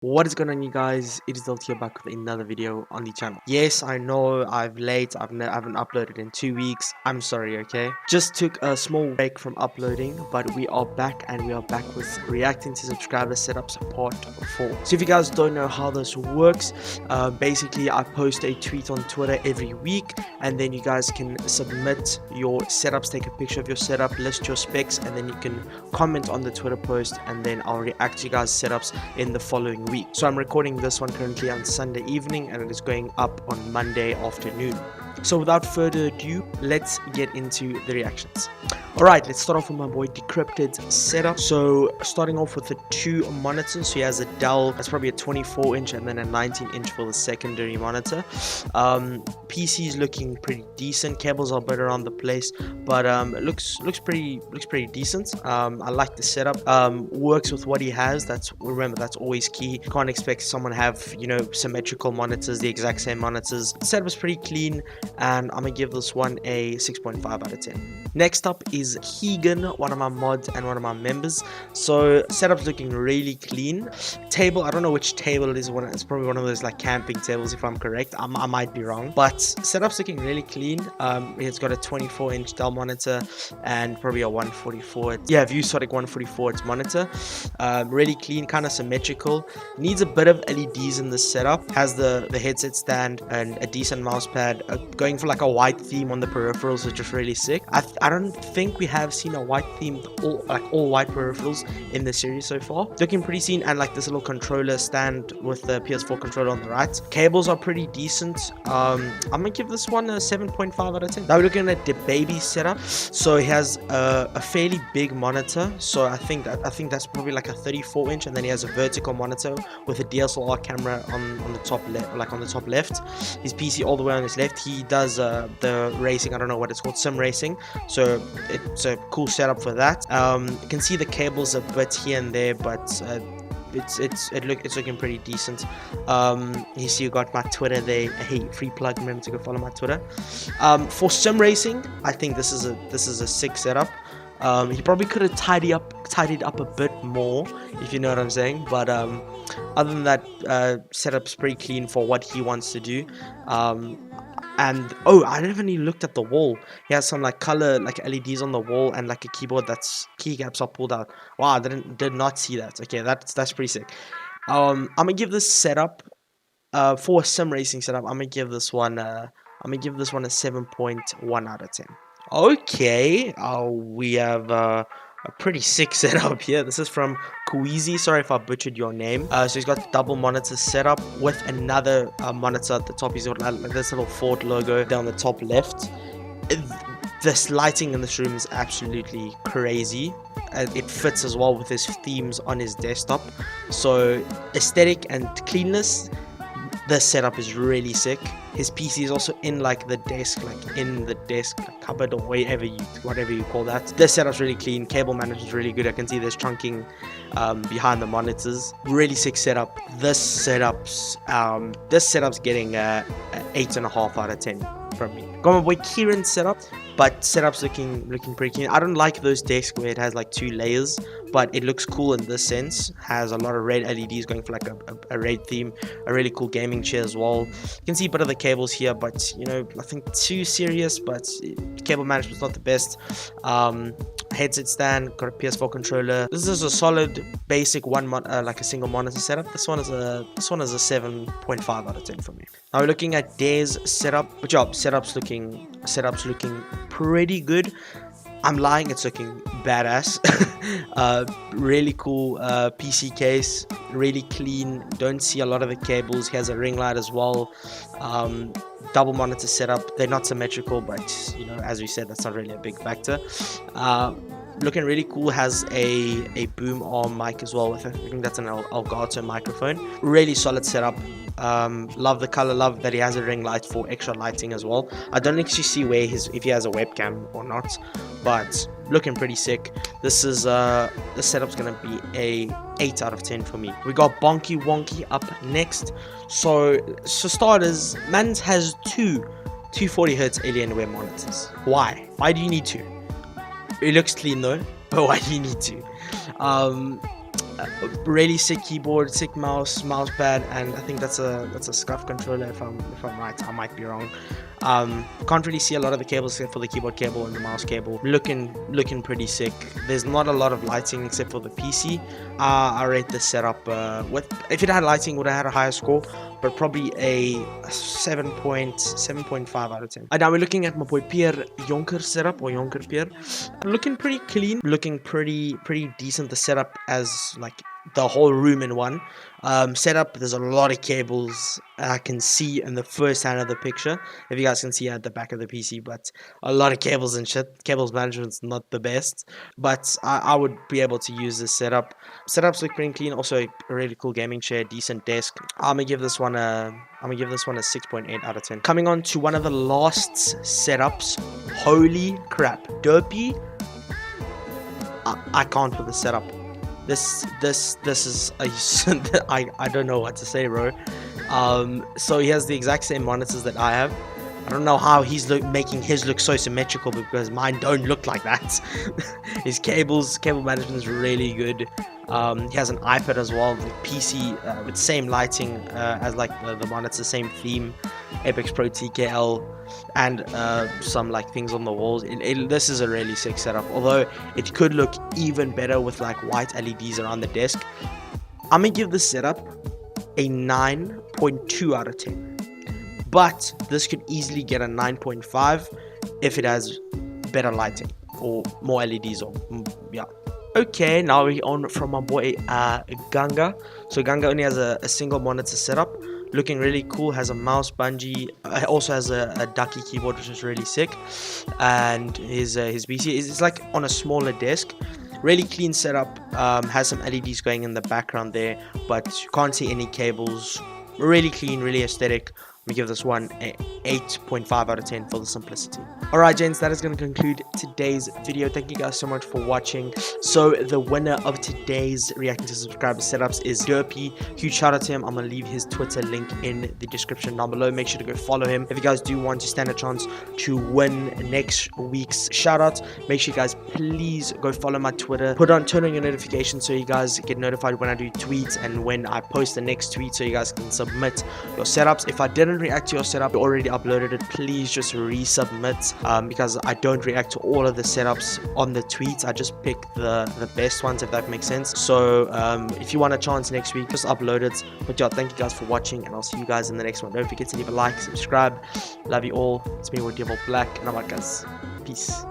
What is going on, you guys? It is Delta here, back with another video on the channel. Yes, I know I'm late. I haven't uploaded in 2 weeks. I'm sorry, okay? Just took a small break from uploading, but we are back, and we are back with reacting to subscriber setups part 4. So if you guys don't know how this works, basically I post a tweet on Twitter every week, and then you guys can submit your setups, take a picture of your setup, list your specs, and then you can comment on the Twitter post, and then I'll react to you guys' setups in the following week. So I'm recording this one currently on Sunday evening, and it is going up on Monday afternoon. So without further ado, let's get into the reactions. Alright, let's start off with my boy Decrypted setup. So starting off with the 2 monitors. So he has a Dell, that's probably a 24-inch and then a 19-inch for the secondary monitor. PC is looking pretty decent. Cables are a bit around the place, but it looks pretty decent. I like the setup. Works with what he has. Remember, that's always key. You can't expect someone to have, you know, symmetrical monitors, the exact same monitors. The setup is pretty clean, and I'm gonna give this one a 6.5 out of 10. Next up is Keegan, one of my mods and one of my members. So setup's looking really clean. Table, I don't know which table it is. It's probably one of those like camping tables, if I'm correct. I might be wrong, but setup's looking really clean. It's got a 24-inch Dell monitor and probably a 144. Yeah, ViewSonic 144 its monitor. Really clean, kind of symmetrical. Needs a bit of LEDs in the setup. Has the headset stand and a decent mouse pad. Going for like a white theme on the peripherals, which is really sick. I don't think we have seen a white themed all white peripherals in the series so far. Looking pretty clean, and like this little controller stand with the PS4 controller on the right. Cables are pretty decent. I'm gonna give this one a 7.5 out of 10. Now we're looking at the baby setup. So he has a fairly big monitor. So I think that's probably like a 34-inch, and then he has a vertical monitor with a DSLR camera on the top left, like on the top left. His PC all the way on his left. He does the racing. I don't know what it's called, sim racing. So it's a cool setup for that. You can see the cables a bit here and there, but it's looking pretty decent. You see, you got my Twitter there. Hey, free plug, remember to go follow my Twitter. For sim racing, I think this is a sick setup. He probably could have tidied up a bit more, if you know what I'm saying. But other than that, setup's pretty clean for what he wants to do. And oh, I never even looked at the wall. He has some like color, like LEDs on the wall, and like a keyboard that's keycaps are pulled out. Wow, I did not see that. Okay, that's pretty sick. I'm gonna give this setup for a sim racing setup. I'm gonna give this one a 7.1 out of 10. Okay, we have a pretty sick setup here. This is from Kuizi. Sorry if I butchered your name. So he's got the double monitor setup with another monitor at the top. He's got like this little Ford logo down the top left. This lighting in this room is absolutely crazy. It fits as well with his themes on his desktop. So aesthetic and cleanness, this setup is really sick. His PC is also in like the desk, like cupboard, or whatever you call that. This setup's really clean. Cable management is really good. I can see there's trunking behind the monitors. Really sick setup. This setup's getting a 8.5 out of 10 from me. Got my boy Kieran's setup, but setup's looking pretty clean. I don't like those desks where it has like 2 layers, but it looks cool in this sense. Has a lot of red LEDs going for like a red theme. A really cool gaming chair as well. You can see a bit of the cables here, but you know, nothing too serious. But cable management's not the best. Headset stand, got a PS4 controller. This is a solid basic like a single monitor setup. This one is a 7.5 out of 10 for me. Now we're looking at Dare's setup. Good job. Setup's looking pretty good. I'm lying, it's looking badass. Really cool PC case, really clean. Don't see a lot of the cables. He has a ring light as well. Double monitor setup. They're not symmetrical, but you know, as we said, that's not really a big factor. Looking really cool. Has a boom arm mic as well. I think that's an Elgate microphone. Really solid setup. Love the color. Love that he has a ring light for extra lighting as well. I don't actually see if he has a webcam or not, but looking pretty sick. This setup's gonna be a 8 out of 10 for me. We got Bonky Wonky up next. So starters, man has two 240Hz Alienware monitors. Why do you need two? It looks clean though, but why do you need two? Really sick keyboard, sick mouse pad, and I think that's a scuff controller if I'm right. I might be wrong. Can't really see a lot of the cables except for the keyboard cable and the mouse cable. Looking pretty sick. There's not a lot of lighting except for the PC. I rate this setup if it had lighting would have had a higher score, but probably a 7.5 out of 10. And now we're looking at my boy Pierre Jonker setup, or Jonker Pierre. Looking pretty clean, looking pretty decent. The setup as like the whole room in one. Setup, there's a lot of cables I can see in the first hand of the picture, if you guys can see at the back of the PC, but a lot of cables and shit. Cables management's not the best, but I would be able to use this setup. Setups look pretty clean. Also a really cool gaming chair, decent desk. I'm gonna give this one a 6.8 out of 10. Coming on to one of the last setups. Holy crap, Ducky. I can't with the setup. This is I don't know what to say, bro. So he has the exact same monitors that I have. I don't know how he's making his look so symmetrical, because mine don't look like that. His cable management is really good. He has an iPad as well, the PC with same lighting as like the monitor, same theme, Apex Pro TKL, and some like things on the walls. This is a really sick setup, although it could look even better with like white LEDs around the desk. I'm gonna give this setup a 9.2 out of 10. But this could easily get a 9.5 if it has better lighting or more LEDs or yeah. Okay, now we're on from my boy Ganga. So Ganga only has a single monitor setup, looking really cool. Has a mouse bungee, also has a Ducky keyboard, which is really sick, and his PC is like on a smaller desk. Really clean setup. Has some LEDs going in the background there, but you can't see any cables. Really clean, really aesthetic. We give this one a 8.5 out of 10 for the simplicity. Alright gents, that is going to conclude today's video. Thank you guys so much for watching. So the winner of today's reacting to subscriber setups is Derpy. Huge shout out to him. I'm going to leave his Twitter link in the description down below. Make sure to go follow him. If you guys do want to stand a chance to win next week's shout out, make sure you guys please go follow my Twitter. Turn on your notifications so you guys get notified when I do tweets and when I post the next tweet, so you guys can submit your setups. If I didn't react to your setup, you already uploaded it, please just resubmit, because I don't react to all of the setups on the tweets. I just pick the best ones, if that makes sense. So if you want a chance next week, just upload it. But yeah, thank you guys for watching, and I'll see you guys in the next one. Don't forget to leave a like, subscribe. Love you all. It's me, Devil Black, and I'm out, guys. Peace.